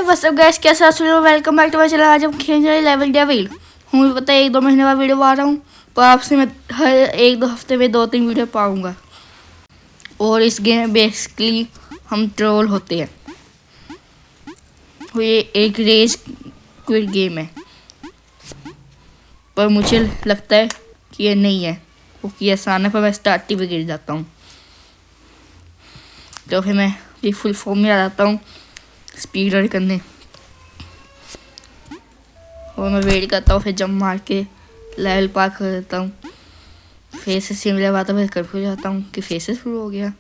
What's up guys, कैसे आप सभी लोग? Welcome back to my channel. आज हम खेल रहे हैं लेवल डेविल। मुझे पता है 1-2 महीने बाद वीडियो आ रहा हूँ, पर आपसे मैं हर 1-2 हफ्ते में 2-3 वीडियो पाऊँगा। और इस गेम में बेसिकली हम ट्रोल होते हैं। ये एक रेस क्विट गेम है, पर मुझे लगता है कि ये नहीं है, क्योंकि आसान है, पर मैं स्टार्टिंग में गिर जाता हूँ। तो फिर मैं ये फुल फॉर्म में आ जाता हूँ स्पीड रन करने, और मैं वेट करता हूँ, फिर जंप मार के लेवल पार कर देता हूँ। फिर से सिमिलर बात है, कर हो जाता हूँ कि फिर से शुरू हो गया।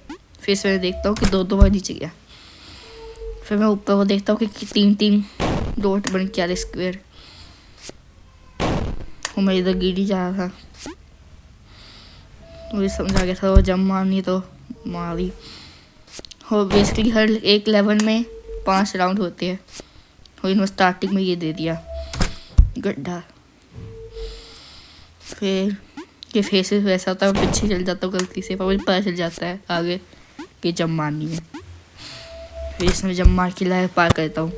फिर से मैं देखता हूँ कि 2-2 बार नीचे गया। फिर मैं ऊपर को देखता हूँ कि 3-3 डॉट बन के आ रहे स्क्वायर, और मैं इधर गिर ही जा रहा था। मुझे समझ आ गया था वो जंप मारनी तो मारी। और बेसिकली हर एक लेवल में 5 राउंड होते हैं, और इन्होंने स्टार्टिंग में ये दे दिया गड्ढा। फिर ये फेसेस वैसा होता है, पीछे चल जाता हूँ गलती से, पर मुझे पता चल जाता है आगे कि जंप मारनी है। फिर इसमें जंप मार के लेवल पार करता हूँ।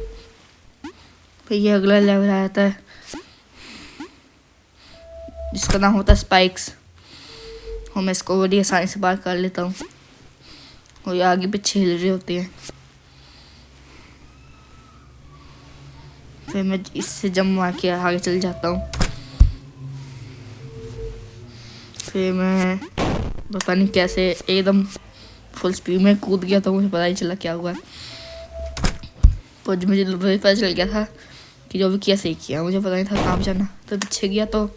फिर ये अगला लेवल आ जाता है जिसका नाम होता है स्पाइक्स, और मैं इसको बड़ी आसानी से पार कर लेता हूँ। और ये आगे पीछे हिल रहे होते हैं। फिर मैं इससे जंप मार के आगे चल जाता हूँ। फिर मैं पता नहीं कैसे एकदम फुल स्पीड में कूद गया, तो मुझे पता नहीं चला क्या हुआ। तो मुझे पता चल गया था कि जो भी किया सही किया, मुझे पता नहीं था कहाँ जाना। तो पीछे गया तो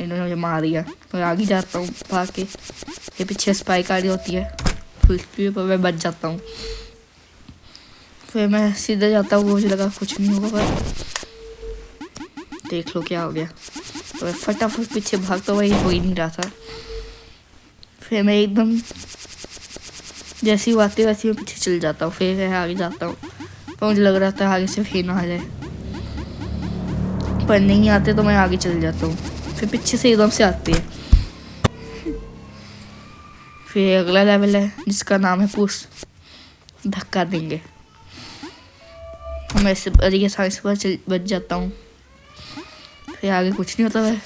इन्होंने मुझे मार दिया। तो आगे जाता हूँ भाग के, ये पीछे स्पाइक आ रही होती है फुल स्पीड पर, मैं बच जाता हूँ। फिर मैं सीधे जाता हूँ, मुझे लगा कुछ नहीं होगा, पर देख लो क्या हो गया। तो मैं फटाफट पीछे भागता हुआ, ये हो ही नहीं रहा था। फिर मैं एकदम जैसी ही आती वैसे मैं पीछे चल जाता हूँ। फिर मैं आगे जाता हूँ, तो मुझे लग रहा था आगे से फिर ना आ जाए, पर नहीं आते तो मैं आगे चल जाता हूँ। फिर पीछे से एकदम से आती है। फिर अगला लेवल है जिसका नाम है पुश, धक्का देंगे। मैं इससे बड़ी आसानी से बच जाता हूँ। फिर आगे कुछ नहीं होता, मैं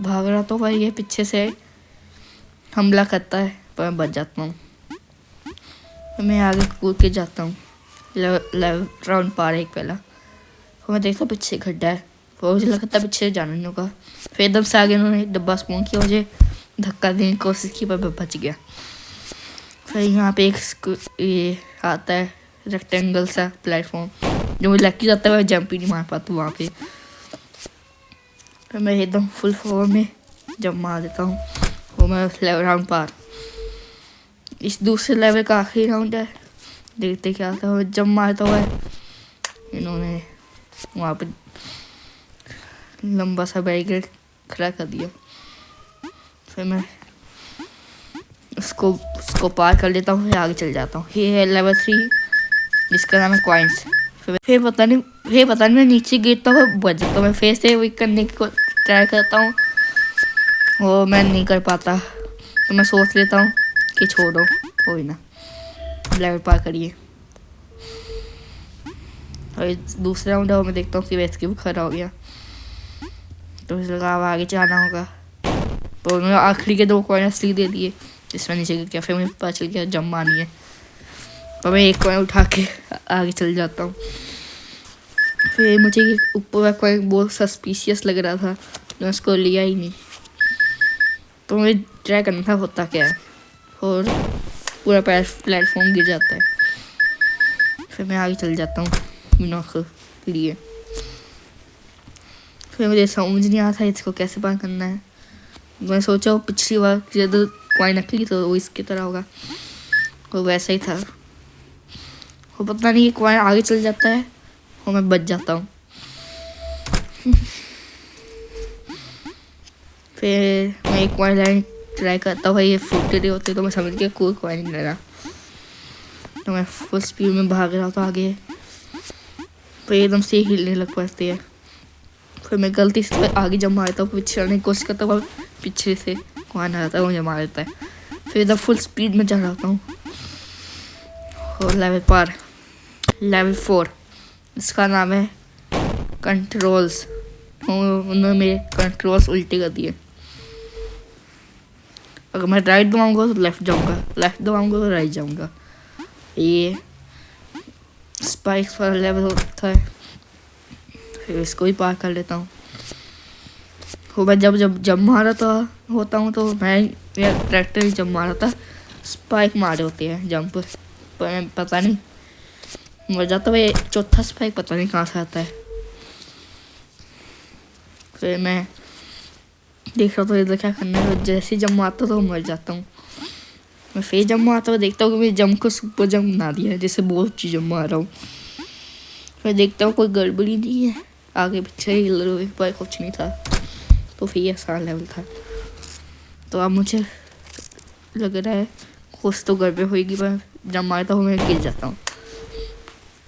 भाग रहा तो भाई ये पीछे से हमला करता है, पर मैं बच जाता हूँ। फिर मैं आगे कूद के जाता हूँ। लेवल राउंड पार एक पहला, फिर मैं देखता हूँ पीछे गड्ढा है, तो मुझे लगता है पीछे जाना नहीं होगा। फिर एकदम से आगे उन्होंने डब्बा स्पॉन किया, मुझे धक्का देने की कोशिश की, पर मैं बच गया। फिर यहाँ पे एक ये आता है रेक्टेंगल सा प्लेटफॉर्म, जो मुझे लग जाता है, मैं जंप ही नहीं मार पाता वहाँ पे। फिर मैं एकदम फुल फॉर्म में जंप मार देता हूँ, वो मैं लेवल राउंड पार। इस दूसरे लेवल का आखिरी राउंड है, देखते क्या आता है। जंप मारता हुआ इन्होंने वहाँ पे लंबा सा बैरिकेड खड़ा कर दिया। फिर मैं उसको पार कर लेता हूँ, फिर आगे चल जाता हूँ। ये है लेवल 3 जिसका नाम है कॉइन्स। फिर पता नहीं मैं नीचे गिरता हूँ, बच जाता हूँ। मैं फिर से वही करने की ट्राई करता हूँ, वो मैं नहीं कर पाता। तो मैं सोच लेता हूँ कि छोड़ो, कोई ना, लेवल पार करिए। और दूसरा राउंड है, मैं देखता हूँ कि वैसे भी खड़ा हो गया, तो मुझे लगा अब आगे जाना होगा। तो उन्होंने आखिरी के 2 कॉइन असली दे दिए, जिसमें नीचे गिर गया। फिर मुझे पता चल गया जंप मारनी है, तो मैं एक कॉइन उठा के आगे चल जाता हूँ। फिर मुझे ऊपर का कॉइन बहुत सस्पिशियस लग रहा था, तो मैं उसको लिया ही नहीं। तो मुझे ट्राई करना था होता क्या है, और पूरा प्लेटफॉर्म गिर जाता है। फिर मैं आगे चल जाता हूँ बिना लिए। फिर मुझे समझ नहीं आता इसको कैसे पार करना है। मैं सोचा वो पिछली बार जब कॉइन नकली तो वो इसकी तरह होगा, वो वैसा ही था। वो पता नहीं, कॉइन आगे चल जाता है और मैं बच जाता हूँ। फिर मैं एक कॉइन लाइन ट्राई करता हूँ, ये फूटते होते, तो मैं समझ गया कोई कॉइन नहीं लगा। तो मैं फुल स्पीड में भाग रहा था आगे, फिर एकदम से हिलने लग पड़ती है। फिर मैं गलती से आगे जब मारता हूँ, पीछे चढ़ने की कोशिश करता हूँ, पीछे से कौन आता है मुझे मार देता है। फिर एकदम फुल स्पीड में चढ़ जाता हूँ, और लेवल पार। लेवल 4 इसका नाम है कंट्रोल्स। उन्होंने मेरे कंट्रोल्स उल्टे कर दिए। अगर मैं राइट दबाऊंगा तो लेफ्ट जाऊंगा, लेफ्ट दबाऊंगा तो राइट जाऊंगा। ये स्पाइक्स वाला लेवल होता है। फिर इसको भी पार कर लेता हूँ। तो मैं जब जब जब मारा था होता हूँ तो मेरा ट्रैक्टर ही जब मारा था स्पाइक मारे होते हैं जंप पर पता नहीं मर जाता है। चौथा स्पाइक पता नहीं कहाँ से आता है। फिर मैं देख रहा था इधर क्या करना है। जैसे जंप मारता तो मर जाता हूँ। मैं फिर जंप मारता हुआ देखता हूँ कि मैं जंप को सुपर जंप बना दिया है, जैसे बहुत अच्छी जंप मार रहा हूँ। फिर देखता हूँ कोई गड़बड़ी नहीं है, आगे पीछे हिल पर कुछ नहीं था। तो फिर ये आसान लेवल था। तो अब मुझे लग रहा है कुछ तो गड़बड़ होगी, पर जब मारता हूँ मैं गिर जाता हूँ।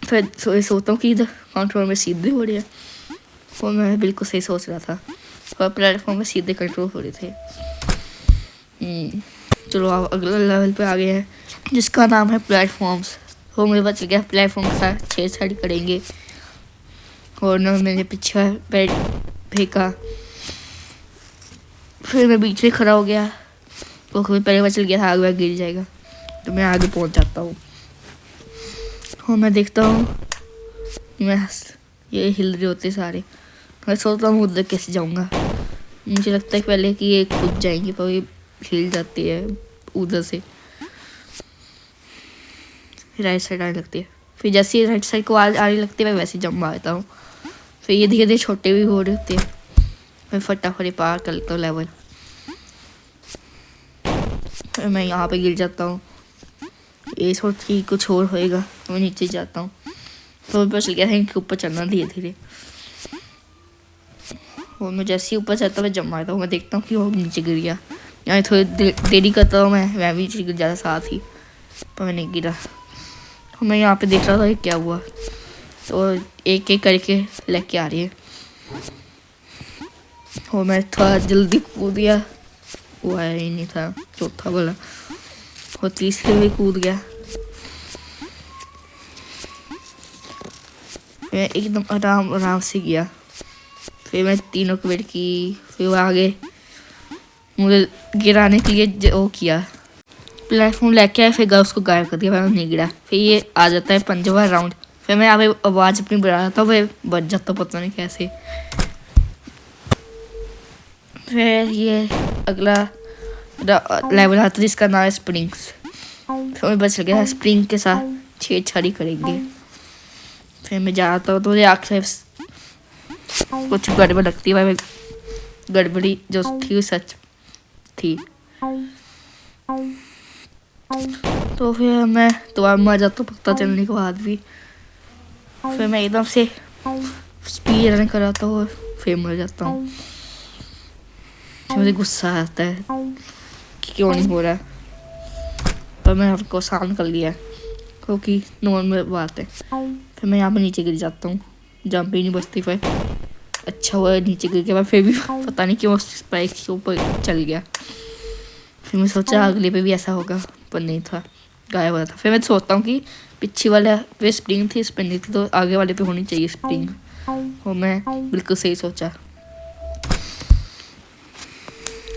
फिर सोचता हूँ कि इधर कंट्रोल में सीधे हो रही है। और मैं बिल्कुल सही सोच रहा था और प्लेटफॉर्म में सीधे कंट्रोल हो रहे थे। चलो अब अगले लेवल पे आ गए हैं जिसका नाम है प्लेटफॉर्म्स। वो मेरे बच गया प्लेटफॉर्म के साथ छेड़छाड़ी करेंगे। और ना मैंने पीछे बैठ फेंका, फिर मैं बीच में खड़ा हो गया। तो फिर पहले चल गया था आगे गिर जाएगा, तो मैं आगे पहुंच जाता हूँ। और मैं देखता हूँ मैं ये हिल रहे होते सारे। मैं सोचता हूँ उधर कैसे जाऊँगा। मुझे लगता है पहले कि ये खुद जाएंगे पर ये हिल जाती है उधर से। फिर राइट साइड आने लगती है। फिर जैसे ही राइट साइड को आने लगती है मैं वैसे जंप मारता हूँ। फिर ये धीरे धीरे छोटे भी हो रहे होते हैं। मैं फटाफट पार कर लेता हूँ लेवल। फिर मैं यहाँ पे गिर जाता हूँ। ये सोच कि कुछ और होएगा तो मैं नीचे जाता हूँ। तो मैं चल गया था इनके ऊपर चलना धीरे धीरे। और मैं जैसे ही ऊपर चलता मैं जंप मारता हूँ। मैं देखता हूँ कि वो नीचे गिर गया। यहाँ थोड़ी देरी करता हूँ मैं भी नीचे गिर जाता साथ ही, पर मैं नहीं गिरा। तो मैं यहाँ पे देख रहा था कि क्या हुआ। तो एक एक करके लेके आ रही है। और मैं थोड़ा जल्दी कूद गया, वो आया ही नहीं था चौथा वाला। और तीसरे में कूद गया। मैं एकदम आराम आराम से गया। फिर मैं तीनों को वेट की। फिर वो आगे मुझे गिराने के लिए वो किया, प्लेटफॉर्म लेके आया। फिर उसको गायब कर दिया, नहीं गिरा। फिर ये आ जाता है पंजवा राउंड। फिर मैं यहाँ पे आवाज़ अपनी बढ़ा था, वह बच जाता पता नहीं कैसे। फिर ये अगला लेवल आता है जिसका नाम है स्प्रिंग्स। फिर मैं बच गया स्प्रिंग के साथ छेड़छाड़ी करेंगे। फिर मैं जाता हूँ तो ये आखिर कुछ गड़बड़ लगती है। गड़बड़ी जो थी सच थी। तो फिर मैं दोबारा मर जाता हूँ पता चलने के बाद भी। फिर मैं एकदम से स्पीड रन कराता हूँ, फिर मर जाता हूँ। मुझे गुस्सा आता है कि क्यों नहीं हो रहा, पर मैं आपको आसान कर लिया क्योंकि नॉर्मल बात है। फिर मैं यहाँ पर नीचे गिर जाता हूँ, जंप ही नहीं बचती। फिर अच्छा हुआ नीचे गिर के, मैं फिर भी पता नहीं क्यों स्पाइक के ऊपर चल गया। फिर मैं सोचा अगले पे भी ऐसा होगा, पर नहीं था, गायब हुआ था। फिर मैं सोचता हूँ कि पीछे वाला पे स्प्रिंग थी, स्प्रिंग नहीं थी, तो आगे वाले पे होनी चाहिए स्प्रिंग। और मैं बिल्कुल सही सोचा।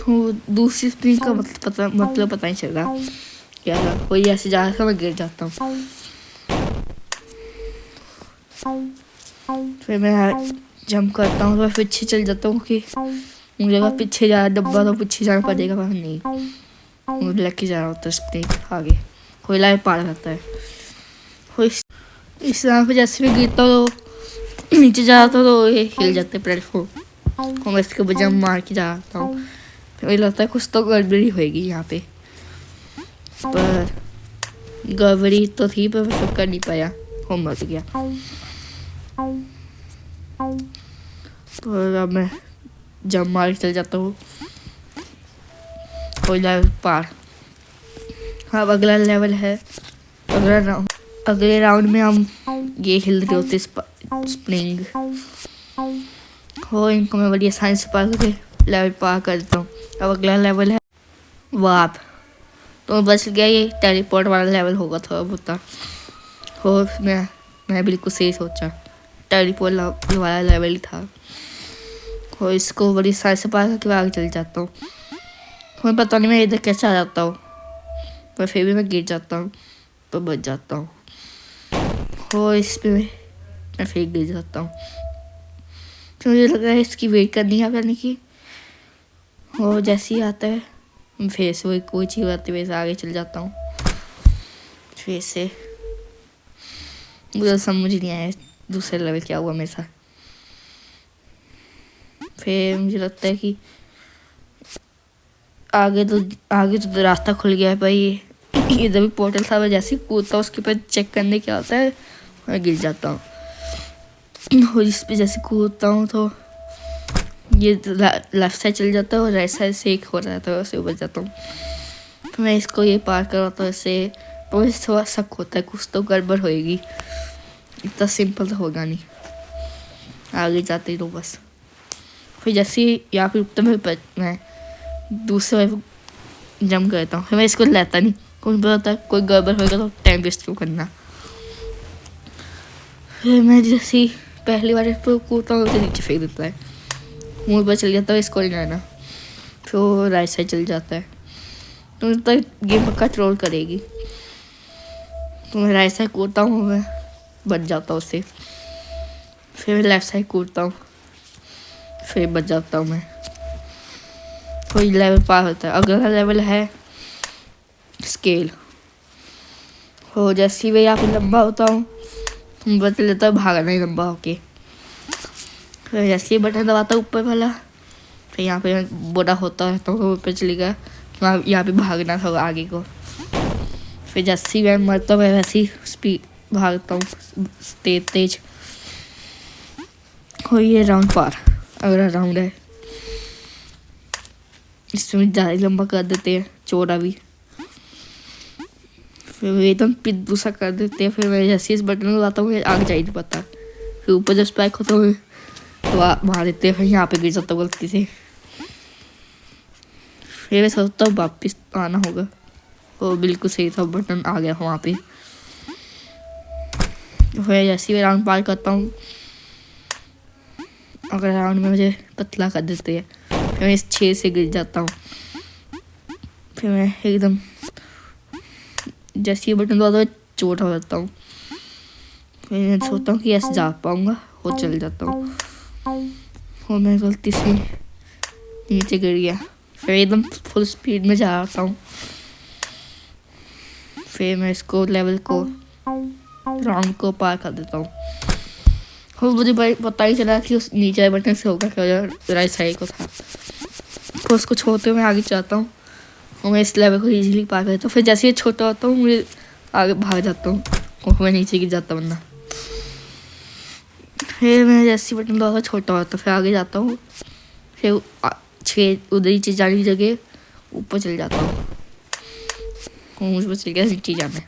वो दूसरी स्प्रिंग का मतलब पता नहीं चल रहा क्या था। कोई ऐसे जा रहा था, मैं गिर जाता हूँ। फिर मैं जंप करता हूँ तो मैं पीछे चल जाता हूँ कि मुझे अगर पीछे जा डब्बा तो पीछे जाना पड़ेगा, पर नहीं, मुझे लेके जा रहा होता है स्प्रिंग आगे। कोई लाइव पार करता है। इस तरह पे जैसे भी गिरता तो नीचे जाता तो ये हिल जाते प्लेटफॉर्म। और मैं इसके बजाय मार के जाता हूँ। फिर मुझे लगता है कुछ तो गड़बड़ी होएगी यहाँ पे, पर गड़बड़ी तो थी पर मैं कर नहीं पाया, हो मर गया। तो अब मैं जंप मार के चल जाता हूँ। कोई लेवल पार। अब अगला लेवल है अगले राउंड में हम ये हिल रहे होते स्प्रिंग हो, इनको मैं बड़ी आसानी से पार करके लेवल पार कर देता हूँ। अब अगला लेवल है वार्प। तो बच गया, ये टेलीपोर्ट वाला लेवल होगा थोड़ा बहुत। और मैं बिल्कुल सही सोचा, टेलीपोर्ट वाला लेवल था। और इसको बड़ी साइज से पार करके आगे चल जाता हूँ। मुझे पता नहीं मैं इधर कैसे आ जाता हूँ, पर फिर भी मैं गिर जाता हूँ तो बच जाता हूँ। और इस पे मैं फिर गिर जाता हूँ। तो मुझे लग रहा है इसकी वेट करनी है करने की। और जैसे ही आता है फिर से वही कोई चीज़ आती है, वैसे आगे चल जाता हूँ। फिर से मुझे समझ नहीं आया दूसरे लेवल क्या हुआ मेरे साथ। फिर मुझे लगता है कि आगे तो रास्ता खुल गया है भाई। इधर भी पोर्टल था, मैं जैसे ही कूदता हूँ उसके ऊपर चेक करने क्या होता है, मैं गिर जाता हूँ। और इस पे जैसे कूदता हूँ तो ये लेफ्ट साइड चल जाता है और राइट साइड से एक हो जाता है, वैसे ऊपर जाता हूँ। तो मैं इसको ये पार करवाता हूँ ऐसे, तो मुझे थोड़ा शक होता है कुछ तो गड़बड़ होएगी, इतना सिंपल तो होगा नहीं। आगे जाते ही तो बस फिर जैसे ही यहाँ पे रुकता मैं दूसरे वाले जंप करता हूँ। फिर मैं इसको लेता नहीं, कोई पता है कोई गड़बड़ होएगा तो टाइम वेस्ट क्यों करना। फिर मैं जैसे ही पहली बार पर कूदता हूँ तो नीचे फेंक देता है, मुँह पर चल जाता है, इसको नहीं जाना। फिर वो राइट साइड चल जाता है, तो मुझे तो गेम पक्का ट्रोल करेगी। तो मैं राइट साइड कूदता हूँ, मैं बच जाता हूँ उससे। फिर मैं लेफ्ट साइड कूदता हूँ, फिर बच जाता हूँ मैं। कोई लेवल पार होता है। अगला लेवल है स्केल। हो जैसे ही यहाँ पे लंबा होता हूँ तो बदल लेता हूँ भागना ही लंबा होके। फिर जैसे ही बटन दबाता हूँ ऊपर वाला, फिर यहाँ पे बड़ा होता है तो ऊपर चलेगा, यहाँ पे भागना था आगे को। फिर जैसे ही मैं मरता हूँ मैं वैसे ही स्पीड भागता हूँ तेज। और ये राउंड पार, अगला राउंड है। इसमें ज़्यादा लंबा कर देते हैं, चौड़ा भी। फिर एकदम पिद्दू सा कर देते हैं। फिर मैं जैसे इस बटन में दबाता हूँ आगे जा ही नहीं पाता। फिर ऊपर जब स्पाइक होता हूँ तो मार देते हैं, फिर यहाँ पे गिर जाता हूँ गलती से। फिर मैं सोचता हूँ वापस आना होगा, वो बिल्कुल सही था, बटन आ गया वहाँ पे। फिर जैसे ही मैं राउंड पार करता हूँ, अगर राउंड में मुझे पतला कर देते हैं, फिर मैं इस 6 से गिर जाता हूँ। फिर मैं एकदम जैसे ही बटन दबाता हूँ चोट हो जाता हूँ। फिर मैं सोचता हूँ कि ऐसे जा पाऊँगा, और चल जाता हूँ। और मैं गलती से नीचे गिर गया। फिर एकदम फुल स्पीड में जा रहा हूँ। फिर मैं इसको लेवल को राउंड को पार कर देता हूँ। और मुझे पता ही चला कि उस नीचे बटन से होगा क्या, राइट साइड को था। तो उसको छोड़ते हुए मैं आगे जाता हूँ और मैं इस लेवल को इजीली पार करता हूँ। फिर जैसे ही छोटा होता हूँ मुझे आगे भाग जाता हूँ और मैं नीचे गिर जाता वरना। फिर मैं जैसे बटन दबाता छोटा होता फिर आगे जाता हूँ। फिर 6 उधर ही जाने की जगह ऊपर चल जाता हूँ, मुझ पर चल गया नीचे जाना है।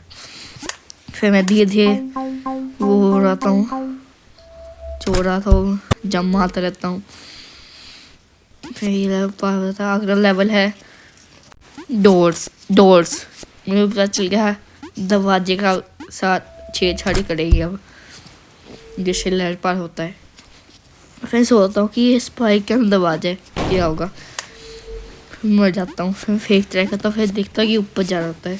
फिर मैं धीरे धीरे वो हो रहता हूँ, चौड़ा था जम मारता रहता हूँ। फिर ये लेवल पार होता है। अगला लेवल है डोर्स। मुझे पता चल गया दरवाजे का साथ छेड़छाड़ी करेगी अब, जिससे लेवल पार होता है। फिर सोचता हूँ कि ये स्पाइक के अंदर दरवाजा है, क्या होगा। फिर मर जाता हूँ। फिर फेक ट्राई करता हूँ, फिर देखता हूँ कि ऊपर जा रहा होता है।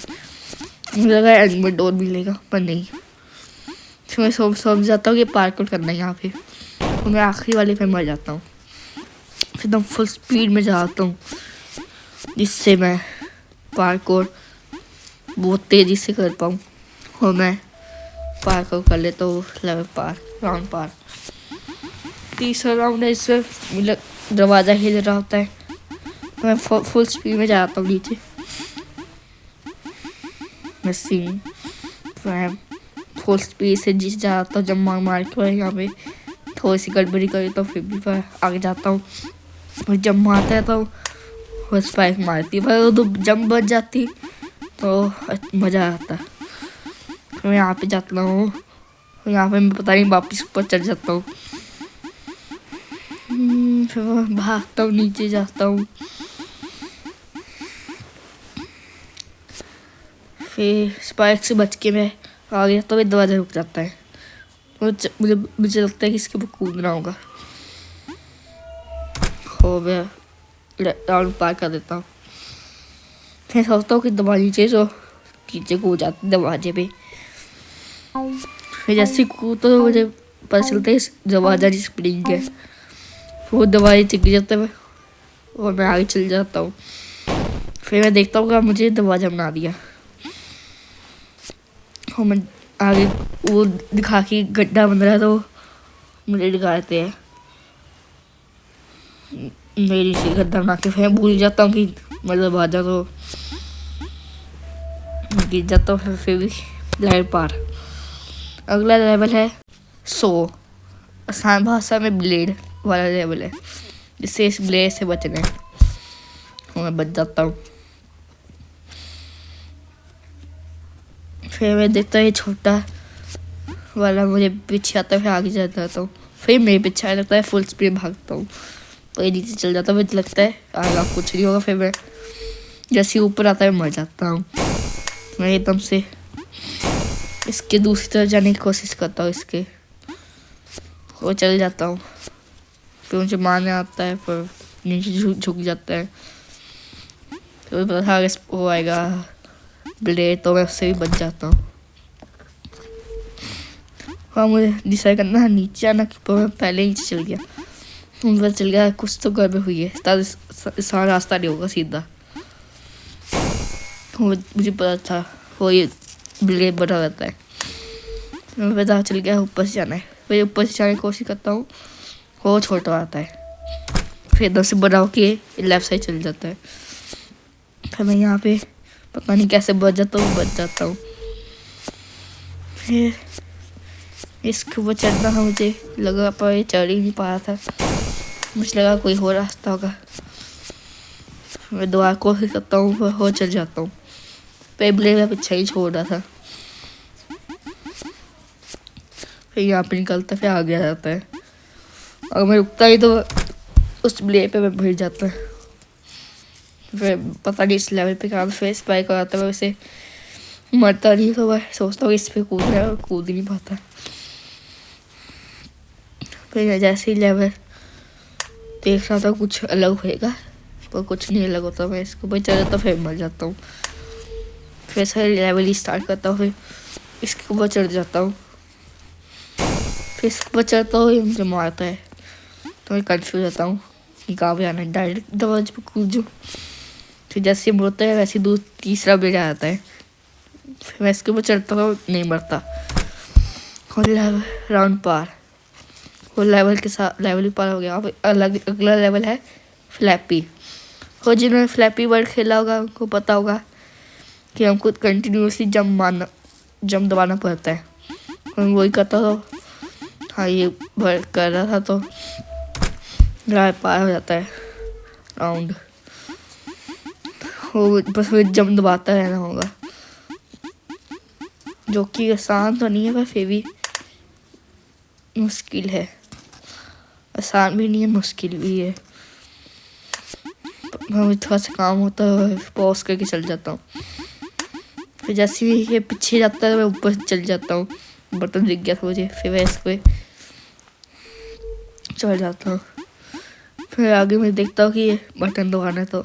मुझे लगा एंड में डोर मिलेगा, पर नहीं। फिर मैं समझ जाता हूँ कि पार्कआउट करना है यहाँ पे। तो मैं आखिरी वाले पे मर जाता हूँ। फिर एकदम फुल स्पीड में जाता हूँ, जिससे मैं पार्कआउट बहुत तेज़ी से कर पाऊँ और मैं पार्कआउट कर लेता हूँ लेवल पार, राउंड पार। तीसरा राउंड है, इसमें मतलब दरवाज़ा हिल रहा होता है, मैं फुल स्पीड में जाता हूँ नीचे। मैं फुल स्पीड से जिस जाता हूँ, जब मार के यहाँ पे थोड़ी सी गड़बड़ी करी तो फिर भी मैं आगे जाता हूँ। और जब मारता रहता हूँ वो स्पाइक मारती भाई, वो तो जंप बच जाती तो मज़ा आता। फिर मैं यहाँ पे जाता हूँ, यहाँ पे मैं पता नहीं वापस ऊपर चढ़ जाता हूँ। फिर मैं भागता हूँ, नीचे जाता हूँ। फिर स्पाइक से बच के मैं आ गया तो दरवाजा रुक जाता है। मुझे लगता है कि इसके ऊपर कूदना होगा। हो मैं राउंड पार कर देता हूँ। फिर सोचता हूँ कि दरवाजे नीचे जो नीचे कूद जाते दरवाजे पे। फिर जैसे कूद तो मुझे पता चलता है इस दरवाजा स्प्रिंग है, वो दरवाजे चिक जाता है और मैं आगे चल जाता हूँ। फिर मैं देखता हूँ कि मुझे दरवाजा बना दिया और मैं आगे वो दिखा के गड्ढा बन रहा है तो मुझे दिखाते हैं मेरी सी गड्ढा बना के। फिर भूल जाता हूँ कि मतलब दरवाजा तो गिर जाता हूँ। फिर भी लेवल पार। अगला लेवल है 100, आसान भाषा में ब्लेड वाला लेवल है, जिससे इस ब्लेड से बचना है। मैं बच जाता हूँ। फिर मैं देखता हूँ छोटा वाला मुझे पीछे आता है, फिर आगे चल जाता हूँ। फिर मेरे पीछे लगता है फुल स्पीड भागता हूँ, फिर नीचे चल जाता हूँ। मुझे लगता है आगे कुछ नहीं होगा। फिर मैं जैसे ऊपर आता है मर जाता हूँ। मैं एकदम से इसके दूसरी तरफ जाने की कोशिश करता हूँ, इसके वो चल जाता हूँ। फिर मुझे मारने आता है पर नीचे झुक जाता है। तो पता वो आएगा ब्लेड, तो मैं उससे भी बच जाता हूँ। हाँ मुझे डिसाइड करना है नीचे आना कि मैं पहले नीचे चल गया। पता चल गया कुछ तो गड़बड़ हुई है, सारा रास्ता नहीं होगा सीधा। मुझे पता था वो ये ब्लेड बड़ा रहता है। मुझे पता चल गया ऊपर से जाना है। फिर ऊपर से जाने की कोशिश करता हूँ, वो छोटा आता है। फिर एकदम से बड़ा होके लेफ्ट साइड चल जाता है। फिर मैं यहाँ पे पता नहीं कैसे बच जाता हूँ। फिर इसके ऊपर चढ़ना था, मुझे लगा पर ये चढ़ ही नहीं पा रहा था। मुझे लगा कोई और रास्ता होगा। मैं दोबारा कोशिश करता हूँ, फिर हो चल जाता हूँ। फिर ब्लेड में पीछे ही छोड़ रहा था। फिर यहाँ पे निकलता, फिर आगे आ जाता है। अगर मैं रुकता ही तो उस ब्लेड पे मैं भिड़ जाता है। फिर पता नहीं इस लेवल पे कहाँ फेस ट्राई कराता है, वैसे मरता नहीं। तो मैं सोचता हूँ इस पे कूद रहा है और कूद नहीं पाता। फिर जैसे ही लेवल देख रहा था कुछ अलग होएगा, पर कुछ नहीं अलग होता। मैं इसको ऊपर चल जाता, फिर मर जाता हूँ। फिर सारे लेवल ही स्टार्ट करता हूँ, फिर इसके ऊपर चढ़ जाता हूँ। फिर इसके ऊपर चढ़ता हूँ, मुझे मारता है तो मैं कन्फ्यूज होता हूँ कि कहाँ पे आना है। डायरेक्ट दरवाजे पे कूद जाऊँ। फिर जैसे मुड़ता है वैसे तीसरा ब्लेड आ जाता है। फिर मैं इसके ऊपर चढ़ता हूँ, नहीं मरता। और लेवल राउंड पार। वो लेवल के साथ लेवल ही पार हो गया। अब अगला लेवल है फ्लैपी। और जिन्होंने फ्लैपी वर्ड खेला होगा उनको पता होगा कि हमको कंटिन्यूसली जंप दबाना पड़ता है। और वही करता था। हाँ ये वर्ड कर रहा था तो पार हो जाता है राउंड। वो बस फिर जंप दबाता रहना होगा, जो कि आसान तो नहीं है पर फिर भी मुश्किल है। आसान भी नहीं है, मुश्किल भी है। हमें थोड़ा सा काम होता है, पॉज करके चल जाता हूँ। फिर जैसे ही ये पीछे जाता है मैं ऊपर चल जाता हूँ। बटन दिख गया था मुझे, फिर मैं इसको चढ़ जाता हूँ। फिर आगे मैं देखता हूँ कि ये बटन दबाना है तो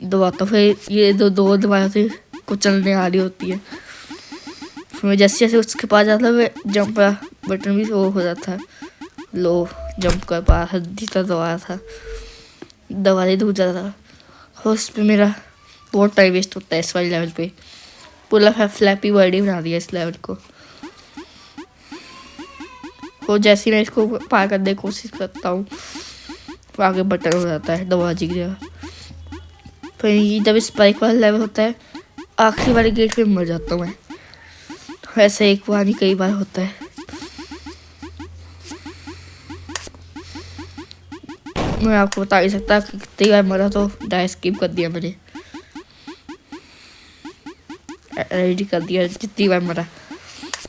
दबाता हूँ। फिर ये दो दबाया थे कुचलने आ रही होती है। फिर मैं जैसे जैसे उसके पास जाता मैं जंप बटन भी वो हो जाता है, लो जंप कर पा रहा था, जितना दबाया था दबाने दूर जाता था। और उस पर मेरा बहुत टाइम वेस्ट होता है इस वाले लेवल पे। पूरा फ्लैपी वर्ड ही बना दिया इस लेवल को। और जैसे मैं इसको पार करने की कोशिश करता हूँ तो आगे बटन हो जाता है दरवाजे की जगह। फिर जब स्पाइक वाला लेवल होता है आखिरी वाले गेट पे मर जाता हूँ मैं। ऐसे एक बार नहीं कई बार होता है। मैं आपको बता नहीं सकता कि कितनी बार मरा, तो डाई स्किप कर दिया मैंने, रेडी कर दिया जितनी बार मरा।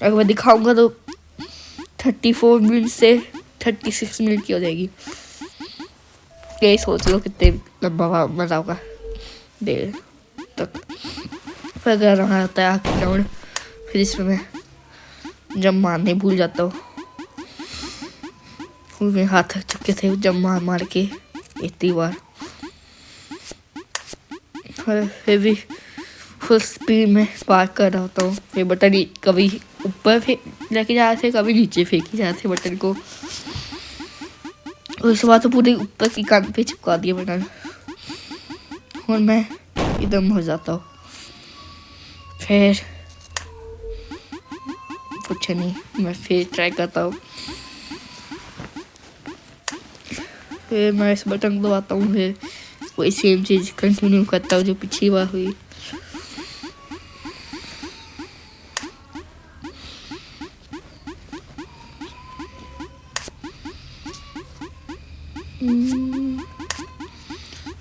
अगर मैं दिखाऊंगा तो 34 मिनट से 36 मिनट की हो जाएगी। यही सोच लो कितने लंबा मरा होगा देर तक। फिर अगर रहा होता है आखिरी राउंड, फिर इसमें मैं जब मारने भूल जाता हूँ। मेरे हाथ थक चुके थे जब मार मार के इतनी बार, फिर भी फुल स्पीड में पार कर रहा होता हूँ। फिर बटन कभी ऊपर लेके जा रहे थे, कभी नीचे फेंक जा रहे थे बटन को। और इस बार तो पूरे ऊपर की कान पे चिपका दिया बटन, और मैं एकदम हो जाता हूँ। फिर कुछ नहीं, मैं फिर ट्राई करता हूँ। फिर मैं इस बटन को दबाता हूँ, फिर वही सेम चीज़ कंटिन्यू करता हूँ जो पिछली बार हुई।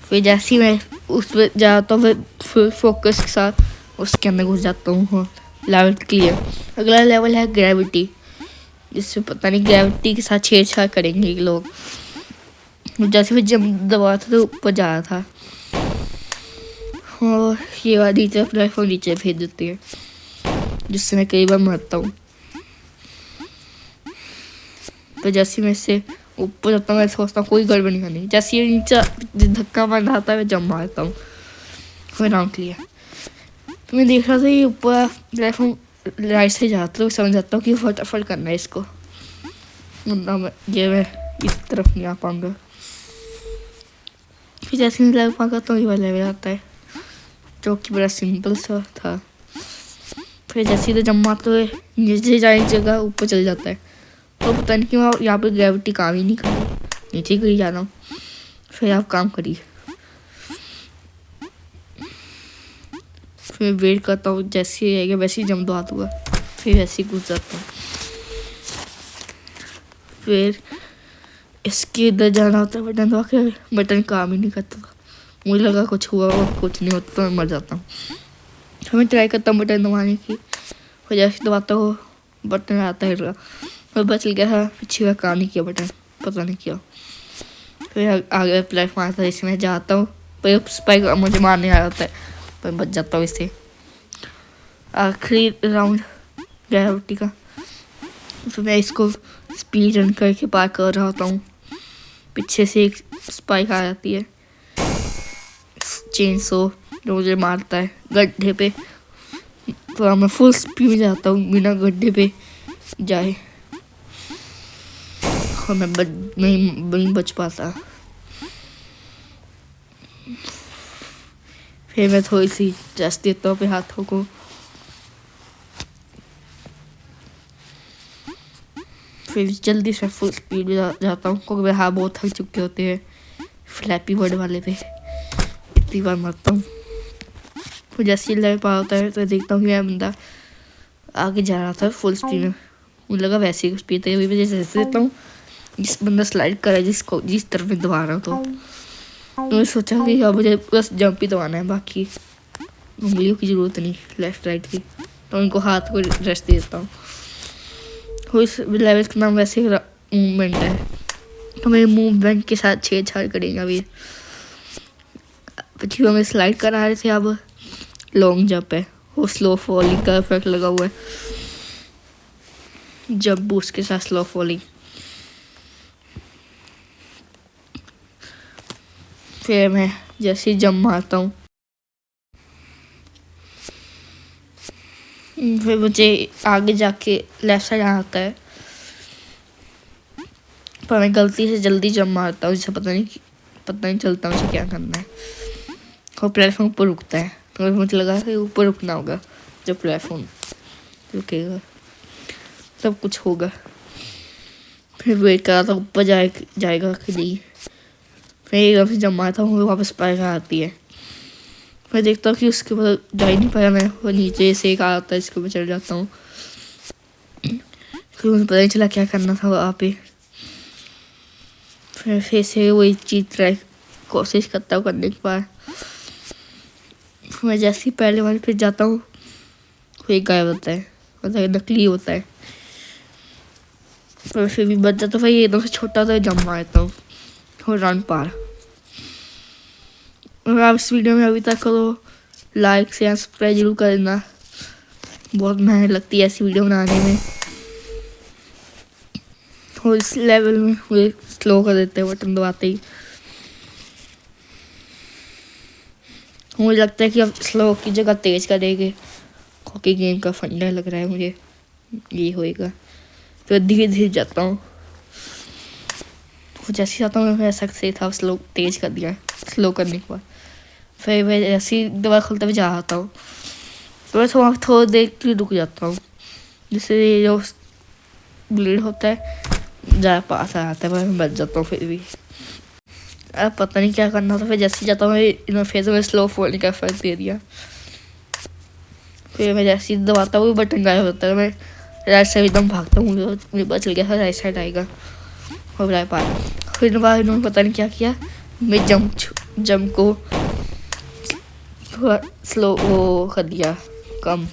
फिर जैसे ही मैं उस पर जाता हूँ, फिर फोकस के साथ उसके अंदर घुस जाता हूँ। Level clear. अगला लेवल है ग्रेविटी, जिससे पता नहीं ग्रेविटी के साथ छेड़छाड़ करेंगे ये लोग। जैसे मैं जब दबा था तो ऊपर जा रहा था, और ये वाली तरफ प्लेटफॉर्म नीचे भेज देती है, जिससे मैं कई बार मरता हूँ। तो जैसे मैं इससे ऊपर जाता हूँ, मैं सोचता हूँ कोई गड़बड़ नहीं करनी। जैसे ये नीचे धक्का मार आता है, मैं जंप मारता हूँ। फिर राउंड क्लियर। तो मैं देख रहा था ये ऊपर प्लेटफॉर्म राइट से जाता, तो समझ जाता हूँ कि फटाफट करना है इसको, वरना मैं इस तरफ नहीं आ पाऊंगा। फिर जैसे मैं लेवल पार करता हूँ, ये वाला लेवल आता है, जो कि बड़ा सिंपल सा था। फिर जैसे इधर जंप मारते हुए नीचे जाने की जगह ऊपर चल जाता है, तो पता नहीं क्यों यहाँ पे ग्रेविटी काम ही नहीं कर रही, नीचे ही जा रहा हूँ। फिर आप काम करिए। फिर वेट करता हूँ, जैसे ही आएगा वैसे ही जंप दबा दूँगा, फिर वैसे ही घुस जाता हूँ। फिर इसके इधर जाना होता है, बटन दबा के बटन काम ही नहीं करता। मुझे लगा कुछ हुआ और कुछ नहीं होता, तो मैं मर जाता हूँ। हमें ट्राई करता हूँ बटन दबाने की, फिर जैसे दबाता हूँ बटन आता है, और बच गया था। पीछे का काम नहीं किया बटन, पता नहीं क्या। फिर आगे प्लेटफॉर्म आता है, इसमें जाता हूँ, पर स्पाइक मुझे मारने आ जाता है, पर बच जाता हूँ इससे। आखिरी राउंड ग्रेविटी का, फिर मैं इसको स्पीड रन करके पार कर रहा होता हूँ। पीछे से एक स्पाइक आ जाती है, चेनसो, जो मुझे मारता है गड्ढे पे। तो मैं फुल स्पीड में जाता हूँ बिना गड्ढे पे जाए, और मैं नहीं बच पाता। फिर मैं थोड़ी सी रेस्ट देता हूँ अपने हाथों को। फिर जल्दी से फुल स्पीड में जाता हूँ, क्योंकि मेरे हाथ बहुत थक चुके होते हैं फ्लैपी बर्ड वाले पे। इतनी बार मरता हूँ। फिर जैसे ही लेवल पार होता है, तो देखता हूँ कि मेरा बंदा आगे जा रहा था फुल स्पीड में। मुझे लगा वैसे ही स्पीड है, वही जैसे देता हूँ जिस बंदा स्लाइड कर रहा है, जिस तरफ में दबा रहा हूँ, तो मैंने सोचा कि अब मुझे बस जंप ही दबाना है, बाकी उंगलियों की ज़रूरत नहीं लेफ्ट राइट की। तो उनको हाथ को रेस्ट दे देता हूँ। इस लेवल का नाम वैसे मूवमेंट है, तो मेरे मूवमेंट के साथ छेड़छाड़ करेंगे अभी। पिछली बार में स्लाइड करा रहे थे, अब लॉन्ग जंप है, वो स्लो फॉलिंग का इफेक्ट लगा हुआ है, जंप बूस्ट के साथ स्लो फॉलिंग। फिर मैं जैसे ही जंप मारता हूँ, फिर मुझे आगे जाके लेफ्ट साइड आना होता है, पर मैं गलती से जल्दी जंप मारता हूँ, जिससे पता नहीं चलता मुझे क्या करना है। और प्लेटफॉर्म ऊपर रुकता है, तो मुझे लगा कि ऊपर रुकना होगा, जब प्लेटफॉर्म रुकेगा सब कुछ होगा। फिर वेट करा था ऊपर जाएगा कि नहीं। फिर एकदम से जब मारता हूँ, वापस पाएगा आती है। मैं देखता हूँ कि उसके बाद जा ही नहीं पाया मैं, वो नीचे से एक आता है, इसको मैं चल जाता हूँ। फिर मुझे पता नहीं चला क्या करना था वहाँ पे। फिर से वही चीज़ ट्राई कोशिश करता हूँ करने के बाद। मैं जैसे ही पहले वाले फिर जाता हूँ, कोई गायब होता है, मतलब नकली होता है। पर फिर भी बच जाता हूँ, भाई एकदम से छोटा होता है, जंप मारता हूँ और राउंड पार। और आप इस वीडियो में अभी तक करो लाइक शेयर सब्सक्राइब जरूर कर देना, बहुत मेहनत लगती है ऐसी वीडियो बनाने में। और इस लेवल में मुझे स्लो कर देते हैं बटन दबाते ही। मुझे लगता है कि अब स्लो की जगह तेज करेंगे, क्योंकि गेम का फंडा लग रहा है मुझे ये होएगा। फिर धीरे धीरे जाता हूँ, जैसे जाता हूँ वैसा से था, स्लो तेज कर दिया स्लो करने के बाद। फिर मैं जैसे ही दवा खुलता हुआ जा आता हूँ तो मैं थोड़ा देर के लिए रुक जाता हूँ, जिससे जो ब्लीड होता है ज़्यादा पास आ जाता है, मैं बच जाता हूँ। फिर भी अब पता नहीं क्या करना था। फिर जैसे ही जाता हूँ इन फेस में स्लो फोल्ड का फर्क दे दिया। फिर मैं जैसे ही दबाता हूँ बटन गायब होता है, मैं राइट साइड एकदम भागता हूँ, मुझे पता चल गया था राइट साइड आएगा और राइट पार। फिर बाद इन्होंने पता नहीं क्या किया, मैं जंप को थोड़ा स्लो वो कर दिया कम,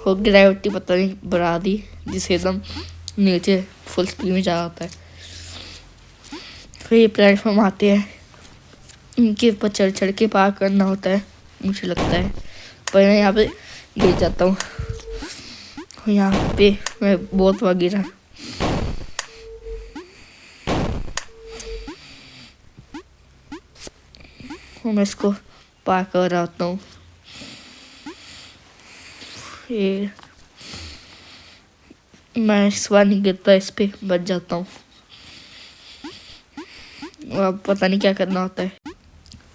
और ग्रेविटी पता नहीं बढ़ा दी, जिससे एकदम नीचे फुल स्पीड में जा होता है। फिर ये प्लेटफॉर्म आते हैं, इनके ऊपर चढ़ के पार करना होता है मुझे लगता है, पर मैं यहाँ पे गिर जाता हूँ। यहाँ पे मैं बहुत बार गिरा। मैं इसको पार कर रहा होता हूँ। फिर मैं इस बार नहीं गिरता, इस पे बच जाता हूँ। अब पता नहीं क्या करना होता है।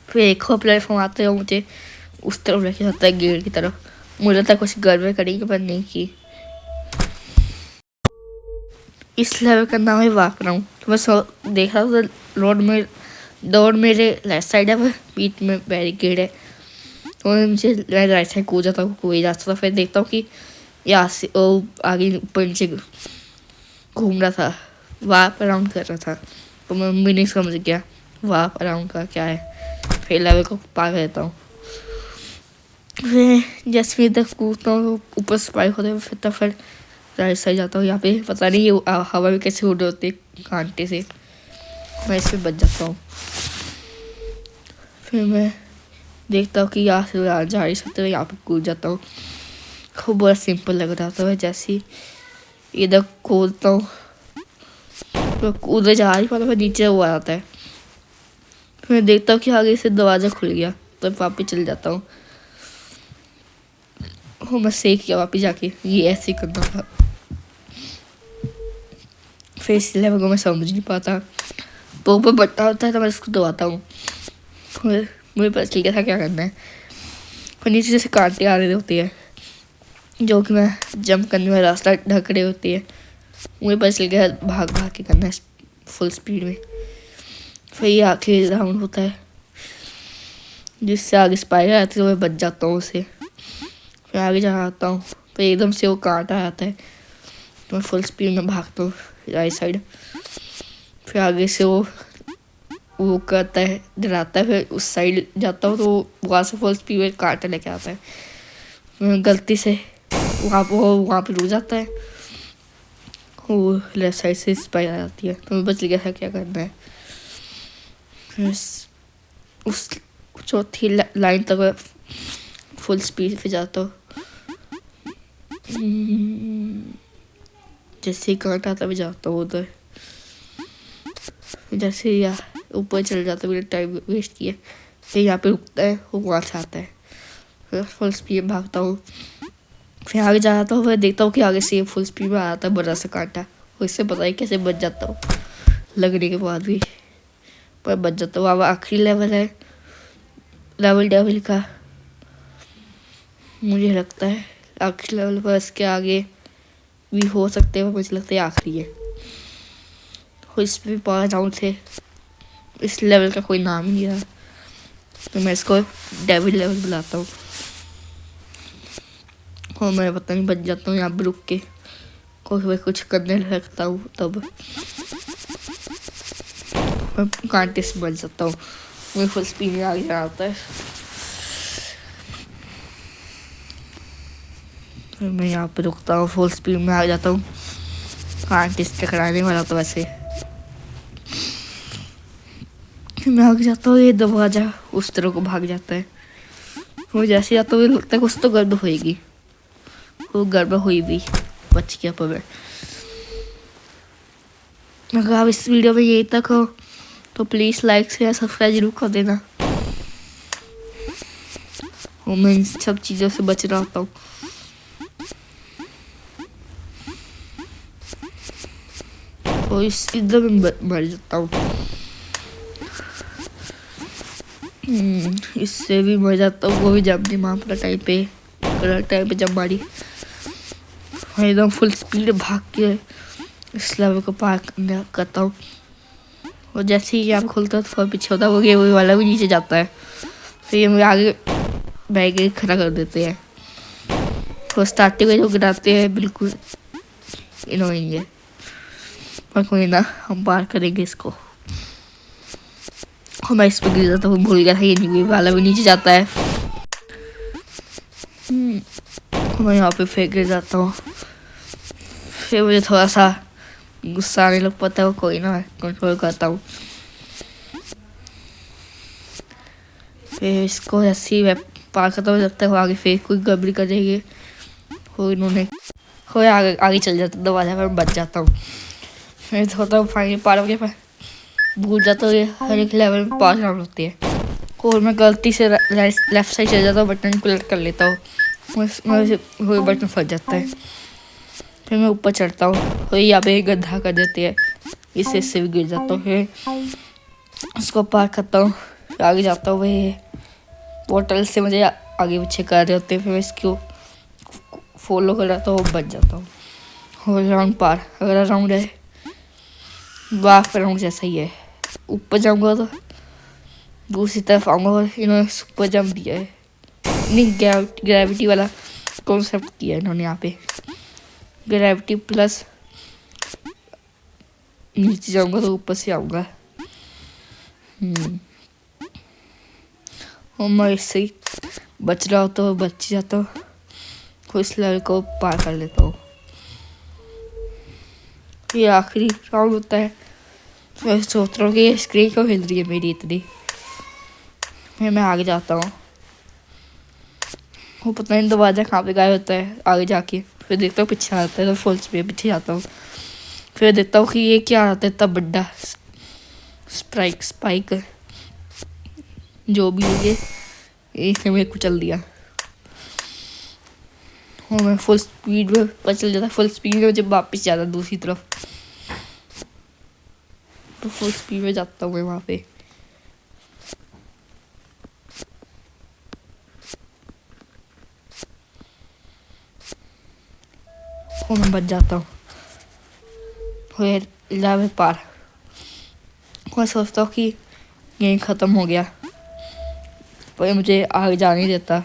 फिर एक और प्लेटफॉर्म आता है, मुझे उस तरफ लेके जाता है गेट की तरफ। मुझे लगता है कुछ गड़बड़ करेगी पर नहीं की। इस लेवल का नाम है वाक राउंड। तो मैं देख रहा था रोड मेरे लेफ्ट साइड है, बीच में बैरिकेड है, तो मुझे राइट साइड कूद जाता हूँ कोई रास्ता था। फिर देखता हूँ कि यहाँ से वो आगे ऊपर नीचे घूम रहा था, वाप अराउंड कर रहा था, तो मैं भी नहीं समझ गया वाप अराउंड का क्या है। फिर लेवल को पार करता हूँ। फिर जैसे मैं तक कूदता हूँ ऊपर स्पाइक होता है, फिर राइट साइड जाता हूँ। यहाँ पे पता नहीं ये हवा में कैसे उड़ होती है कांटे से, मैं इस पर बच जाता हूँ। फिर मैं देखता हूँ कि यहाँ से जा ही सकते, यहाँ पे कूद जाता हूँ। खूब बड़ा सिंपल लग रहा था। मैं जैसे ही इधर कूदता हूँ तो उधर जा ही पाता, फिर नीचे हुआ आता है। फिर मैं देखता हूँ कि आगे से दरवाज़ा खुल गया, तो वापस चल जाता हूँ। मैं सीख गया वापस जाके ये ऐसे करना था। फिर इस लेवल को मैं समझ नहीं पाता, तो ऊपर बट्टा होता है तो मैं इसको दबाता हूँ। मुझे पता चल गया था क्या करना है। फिर नीचे जैसे कांटे आ रहे होती है, जो कि मैं जंप करने में रास्ता ढक रही होती है। मुझे पता चल गया भाग भाग के करना है फुल स्पीड में। फिर ये आखिरी राउंड होता है, जिससे आगे स्पाइडर आती है, तो मैं बच जाता हूँ उसे। फिर आगे जा आता हूँ, फिर एकदम से वो कांटा आता है, तो मैं फुल स्पीड में भागता हूँ राइट साइड। फिर आगे से वो करता है डराता है, फिर उस साइड जाता हूँ तो वहाँ से फुल स्पीड में कांटा लेके आता है। मैं गलती से वहाँ पे रुक जाता है, वो लेफ्ट साइड से स्पाइडर आ जाती है, तो मैं बच गया था क्या करना है। फिर उस चौथी लाइन तक फुल स्पीड पे जाता हूँ। जैसे ही कांटा आता मैं जाता हूँ उधर। जैसे या ऊपर चल जाता है, मैंने टाइम वेस्ट किया। फिर यहाँ पे रुकता है, वो वहाँ से आता है, फिर फुल स्पीड भागता हूँ। फिर आगे जाता हूँ, फिर देखता हूँ कि आगे से फुल स्पीड में आ जाता है बड़ा सा कांटा। उससे पता ही कैसे बच जाता हूँ लगने के बाद भी, पर बच जाता हूँ। अब आखिरी लेवल है लेवल डेविल का, मुझे लगता है आखिरी लेवल पर इसके आगे भी हो सकते हैं, मुझे लगता है आखिरी है। इस पर भी 5 राउंड थे, इस लेवल का कोई नाम ही नहीं रहा, तो मैं इसको डेविल लेवल बुलाता हूँ। और मैं पता नहीं बच जाता हूँ यहाँ पर रुक के, कोई कुछ करने लगता हूँ तब मैं कांटे से बच जाता हूँ। मुझे फुल स्पीड में आगे जाना होता है। फिर मैं यहाँ पे रुकता हूँ, फुल स्पीड में आ जाता हूँ, कांटे से टकराने वाला तो वैसे। फिर मैं आगे जाता हूँ, ये दरवाजा उस तरह को भाग जाता है। वो जैसे जाता हूँ लगता है कुछ तो गड़बड़ होएगी, वो गड़बड़ हुई भी, बच गया पर मैं। अगर आप इस वीडियो में यही तक हो तो प्लीज़ लाइक से या सब्सक्राइब जरूर कर देना। और मैं इन सब चीज़ों से बच रहा होता हूँ। और इधर में मर जाता हूँ, इससे भी मर जाता हूँ। वो भी जब दिमाग टाइम पे जब मारी एकदम फुल स्पीड भाग के इस लेवल को पार करता हूँ। और जैसे ही आप खुलता है तो पीछे होता है वो वाला भी नीचे जाता है। फिर ये मुझे आगे बैग खड़ा कर देते हैं। तो स्टार्टिंग में जो गिराते हैं बिल्कुल इनोइंग है, पर कोई ना, हम पार करेंगे इसको। और मैं इस पर गिर जाता हूँ, भूल गया था ये वाला भी नीचे जाता है। मैं यहाँ पे फेंक गिर जाता हूँ। फिर मुझे थोड़ा सा गुस्सा आने लग पाता है, कोई ना, कंट्रोल करता हूँ। फिर इसको ऐसे ही पार करता हूँ जब तक आगे फिर कोई गड़बड़ी कर देंगे। हो इन्होंने हो आगे आगे चल जाता हूँ, दरवाजा पर बच जाता हूँ। फिर थोड़ा हूँ फाइनली पार हो गया, पर भूल जाता हूँ ये हर एक लेवल में 5 राउंड होती है। और मैं गलती से लेफ्ट साइड चल जाता हूँ, बटन को लट कर लेता हूँ, वो बटन फंस जाता है। फिर मैं ऊपर चढ़ता हूँ और यहाँ पे गड्ढा कर देती है, इससे भी गिर जाता हूँ। फिर उसको पार करता हूँ, फिर आगे जाता हूँ। वही पोर्टल से मुझे आगे पीछे कर रहे होते हैं, फिर मैं इसको फॉलो कर रहा था, वो बच जाता हूँ। और राउंड पार, अगला राउंड है बाफ राउंड जैसा ही है। ऊपर जाऊँगा तो दूसरी तरफ आऊँगा, और इन्होंने सुपर जंप दिया है, नहीं ग्रेविटी वाला कॉन्सेप्ट किया है इन्होंने यहाँ पे। ग्रेविटी प्लस नीचे जाऊँगा तो ऊपर से आऊँगा। और मैं इससे ही बच रहा होता हूँ, बच जाता हूँ, तो इस लेवल को पार कर लेता हूँ। ये आखिरी राउंड होता है। मैं सोच रहा हूँ कि ये स्क्रीन क्यों हिल रही है मेरी इतनी। फिर मैं आगे जाता हूँ, वो पता नहीं दरवाजा कहाँ पे गायब होता है आगे जाके। फिर देखता हूँ पीछे आता है, तो फुल स्पीड पीछे जाता हूँ। फिर देखता हूँ कि ये क्या आता है, तब बड्डा स्पाइक जो भी है ये इसने मेरे को चल दिया। और मैं फुल स्पीड में पता चल जाता, फुल स्पीड में जब वापस जाता दूसरी तरफ, तो फुल स्पीड में जाता हूँ मैं वहाँ पे। और मैं बच जाता हूँ, फिर लेवल पार। मैं सोचता हूँ कि गेम ख़त्म हो गया, पर मुझे आगे जा नहीं देता।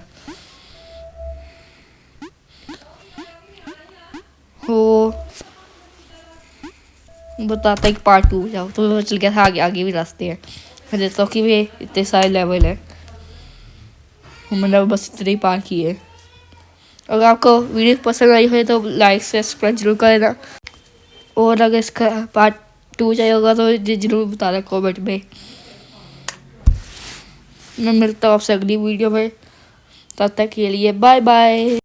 वो बताता है कि पार्ट 2 जाओ, तो मैं चल गया था आगे, आगे भी रास्ते हैं। मैं देखता हूँ कि वे इतने सारे लेवल है, मैंने बस इतने ही पार किए। अगर आपको वीडियो पसंद आई हो तो लाइक से सब्सक्राइब जरूर करें। और अगर इसका पार्ट 2 चाहिए होगा तो जरूर बताना कमेंट में। मैं मिलता हूँ आपसे अगली वीडियो में, तब तक के लिए बाय बाय।